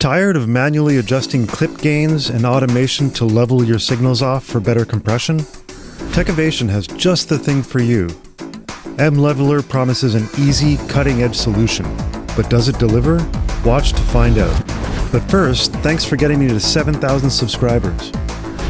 Tired of manually adjusting clip gains and automation to level your signals off for better compression? Techivation has just the thing for you. M-Leveller promises an easy, cutting-edge solution. But does it deliver? Watch to find out. But first, thanks for getting me to 7,000 subscribers.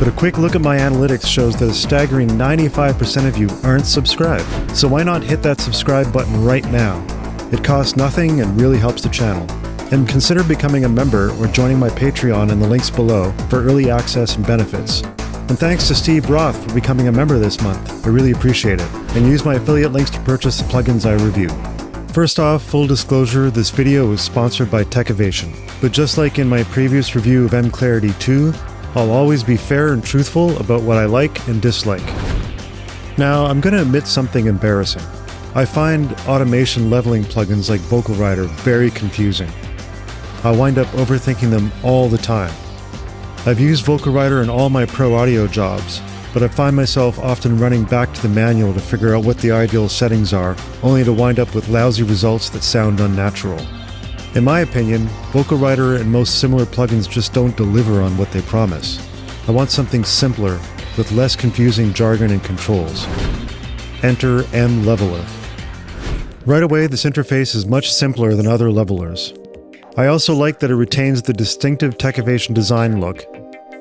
But a quick look at my analytics shows that a staggering 95% of you aren't subscribed. So why not hit that subscribe button right now? It costs nothing and really helps the channel. And consider becoming a member or joining my Patreon in the links below for early access and benefits. And thanks to Steve Roth for becoming a member this month. I really appreciate it. And use my affiliate links to purchase the plugins I review. First off, full disclosure, this video is sponsored by Techivation. But just like in my previous review of M-Clarity 2, I'll always be fair and truthful about what I like and dislike. Now, I'm going to admit something embarrassing. I find automation leveling plugins like Vocal Rider very confusing. I wind up overthinking them all the time. I've used Vocal Rider in all my pro audio jobs, but I find myself often running back to the manual to figure out what the ideal settings are, only to wind up with lousy results that sound unnatural. In my opinion, Vocal Rider and most similar plugins just don't deliver on what they promise. I want something simpler, with less confusing jargon and controls. Enter M-Leveller. Right away, this interface is much simpler than other levelers. I also like that it retains the distinctive Techivation design look,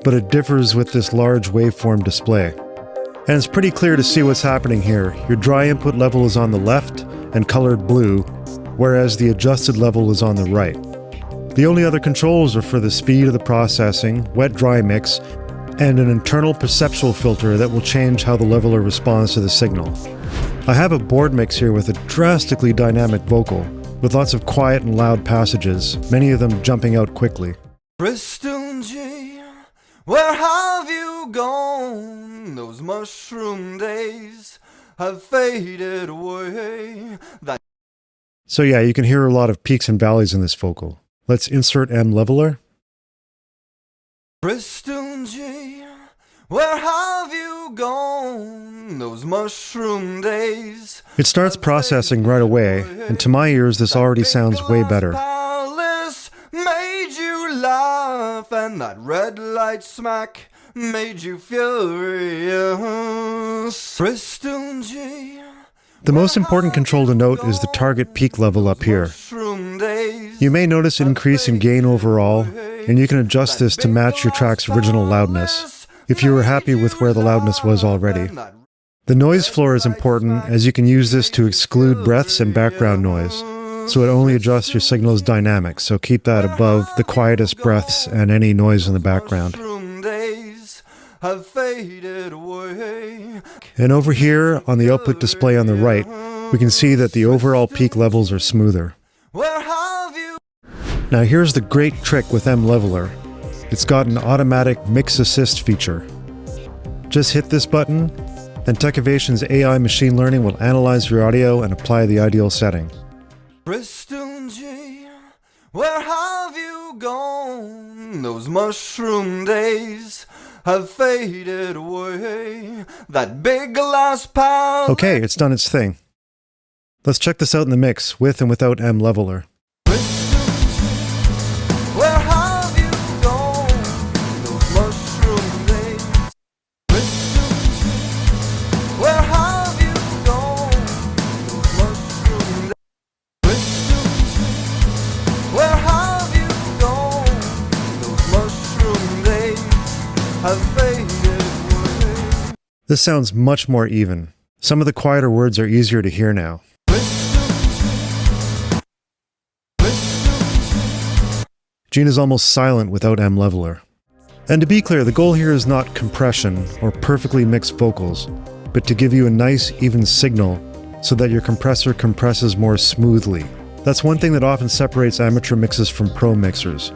but it differs with this large waveform display. And it's pretty clear to see what's happening here. Your dry input level is on the left and colored blue, whereas the adjusted level is on the right. The only other controls are for the speed of the processing, wet-dry mix, and an internal perceptual filter that will change how the leveler responds to the signal. I have a board mix here with a drastically dynamic vocal, with lots of quiet and loud passages, many of them jumping out quickly. Bristol G, where have you gone? Those mushroom days have faded away. So yeah, you can hear a lot of peaks and valleys in this vocal. Let's insert M-Leveller. Bristol G, where have you gone? Those mushroom days. It starts processing right away, and to my ears this already sounds way better. Palace made you laugh, and that red light smack made you furious. Bristol G. The most important control to note is the target peak level up here. You may notice an increase in gain overall, and you can adjust this to match your track's original loudness, if you were happy with where the loudness was already. The noise floor is important, as you can use this to exclude breaths and background noise, so it only adjusts your signal's dynamics, so keep that above the quietest breaths and any noise in the background. And over here, on the output display on the right, we can see that the overall peak levels are smoother. Now here's the great trick with M-Leveller. It's got an automatic mix assist feature. Just hit this button, and Techivation's AI machine learning will analyze your audio and apply the ideal setting. Bristol G, where have you gone? Those mushroom days have faded away. That big glass pal. Okay, it's done its thing. Let's check this out in the mix, with and without M-Leveller. Where have you gone? Those mushroom days. Where have you gone? Those mushroom days. Where have you gone? Those mushroom days have faded away. This sounds much more even. Some of the quieter words are easier to hear now. Gene is almost silent without M-Leveller. And to be clear, the goal here is not compression or perfectly mixed vocals, but to give you a nice, even signal so that your compressor compresses more smoothly. That's one thing that often separates amateur mixes from pro mixers.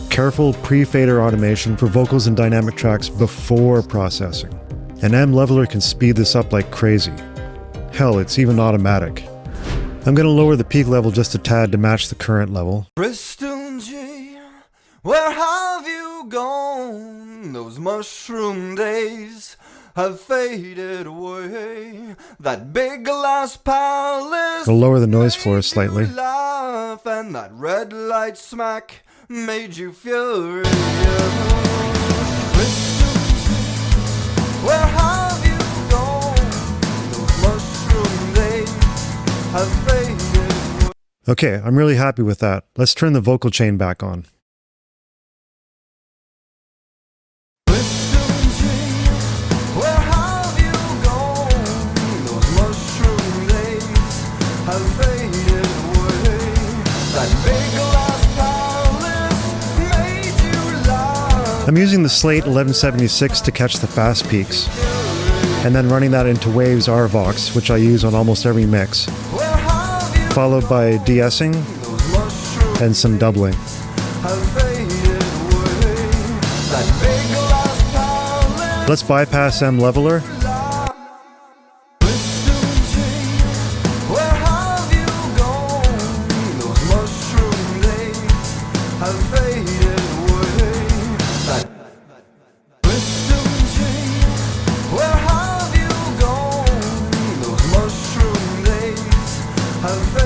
Careful pre-fader automation for vocals and dynamic tracks before processing. And M-Leveller can speed this up like crazy. Hell, it's even automatic. I'm going to lower the peak level just a tad to match the current level. Bristol G, where have you gone? Those mushroom days have faded away. That big glass palace. I'll lower the noise floor slightly. Laugh, and that red light smack made you furious. Where have you gone? Those mushroom days have faded. Okay, I'm really happy with that. Let's turn the vocal chain back on. Where have you gone? Those mushroom days have faded away. That big glass palace made you laugh. I'm using the Slate 1176 to catch the fast peaks, and then running that into Waves RVox, which I use on almost every mix, followed by de-essing and some doubling. Let's bypass M-Leveller.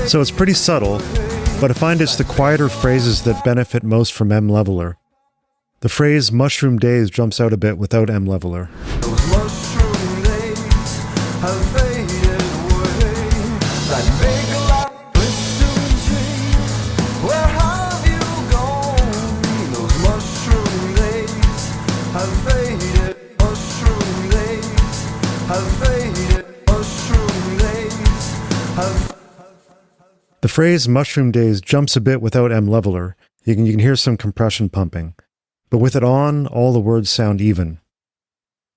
So it's pretty subtle, but I find it's the quieter phrases that benefit most from M-Leveller. The phrase mushroom days jumps out a bit without M-Leveller. Those mushroom days have faded away. That big where have you gone? Those mushroom days have faded. Mushroom days have faded. Mushroom days have. The phrase mushroom days jumps a bit without M-Leveller. You can hear some compression pumping. But with it on, all the words sound even.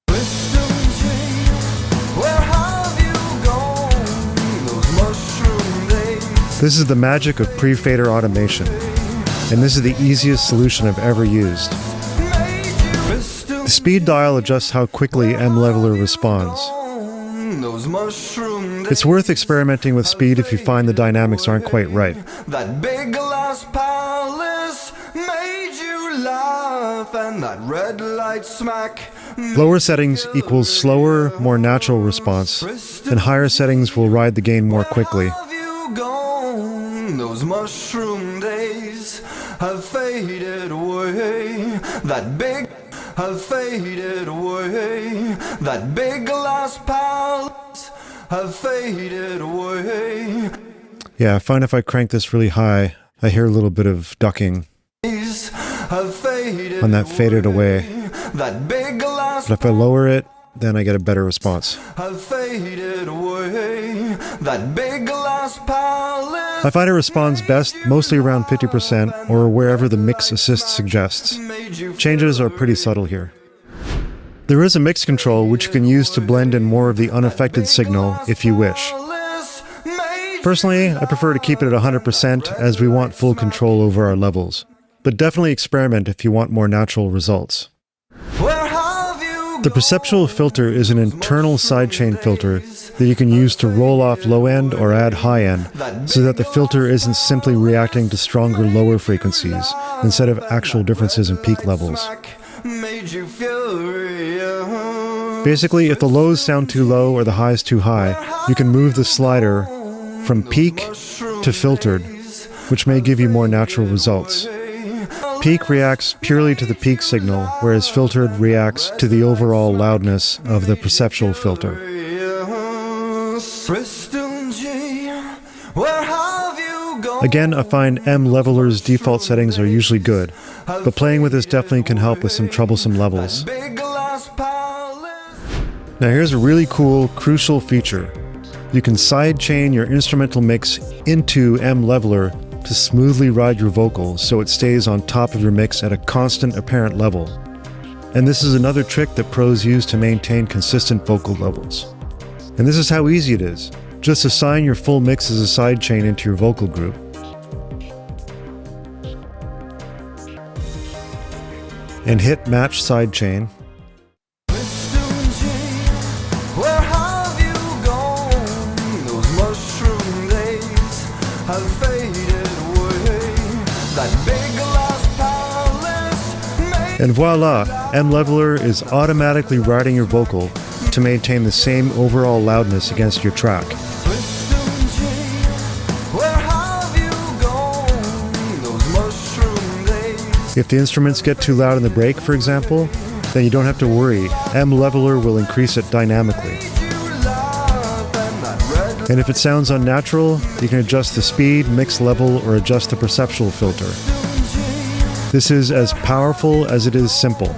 Where have you gone? Those mushroom days. This is the magic of pre-fader automation, and this is the easiest solution I've ever used. The speed dial adjusts how quickly M-Leveller responds. Those mushroom days. It's worth experimenting with speed if you find the dynamics aren't quite right. That big glass palace made you laugh, and that red light smack. Lower settings equals slower, more natural response, and higher settings will ride the gain more quickly. Where have you gone? Those mushroom days have faded away. That big have faded away. That big glass palace have faded away. Yeah, I find if I crank this really high, I hear a little bit of ducking On that faded away. That big glass But if I lower it, then I get a better response. have faded away. That big glass palace I find it responds best mostly around 50% or wherever the mix assist suggests. made you Changes are pretty subtle here. There is a mix control which you can use to blend in more of the unaffected signal if you wish. Personally, I prefer to keep it at 100% as we want full control over our levels. But definitely experiment if you want more natural results. Where have you The Perceptual Filter is an internal sidechain filter that you can use to roll off low end or add high end so that the filter isn't simply reacting to stronger lower frequencies instead of actual differences in peak levels. made you furious? Basically, if the lows sound too low or the highs too high, you can move the slider from peak to filtered, which may give you more natural results. Peak reacts purely to the peak signal, whereas filtered reacts to the overall loudness of the perceptual filter. Again, I find M-Leveller's default settings are usually good, but playing with this definitely can help with some troublesome levels. Now here's a really cool, crucial feature. You can sidechain your instrumental mix into M-Leveller to smoothly ride your vocals so it stays on top of your mix at a constant apparent level. And this is another trick that pros use to maintain consistent vocal levels. And this is how easy it is. Just assign your full mix as a sidechain into your vocal group. And hit Match Sidechain. Where have you gone? Those mushroom days have faded away. That big glass palace. And voila, M-Leveller is automatically riding your vocal to maintain the same overall loudness against your track. Where have you gone? Those mushroom days If the instruments get too loud in the break, for example, then you don't have to worry. M-Leveller will increase it dynamically. And if it sounds unnatural, you can adjust the speed, mix level, or adjust the Perceptual Filter. This is as powerful as it is simple.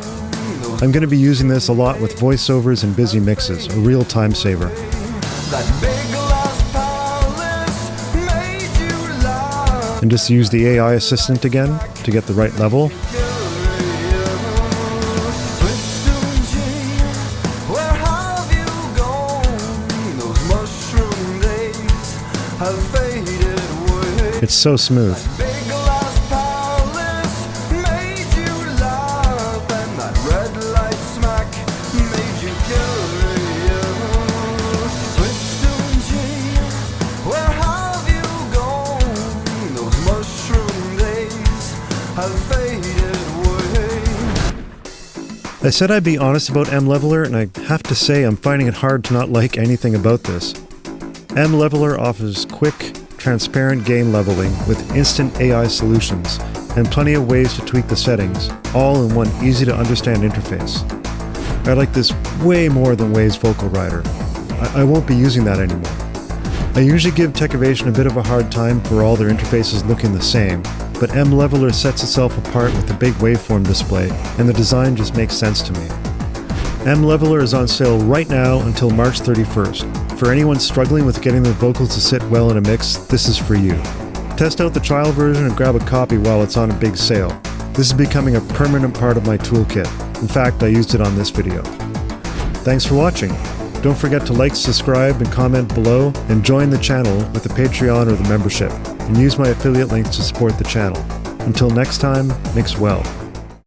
I'm going to be using this a lot with voiceovers and busy mixes, a real time saver. And just use the AI assistant again to get the right level. It's so smooth. I said I'd be honest about M-Leveller, and I have to say I'm finding it hard to not like anything about this. M-Leveller offers quick, transparent gain leveling with instant AI solutions and plenty of ways to tweak the settings, all in one easy-to-understand interface. I like this way more than Wave's Vocal Rider. I won't be using that anymore. I usually give Techivation a bit of a hard time for all their interfaces looking the same, but M-Leveller sets itself apart with the big waveform display, and the design just makes sense to me. M-Leveller is on sale right now until March 31st. For anyone struggling with getting their vocals to sit well in a mix, this is for you. Test out the trial version and grab a copy while it's on a big sale. This is becoming a permanent part of my toolkit. In fact, I used it on this video. Thanks for watching. Don't forget to like, subscribe, and comment below, and join the channel with the Patreon or the membership, and use my affiliate links to support the channel. Until next time, mix well.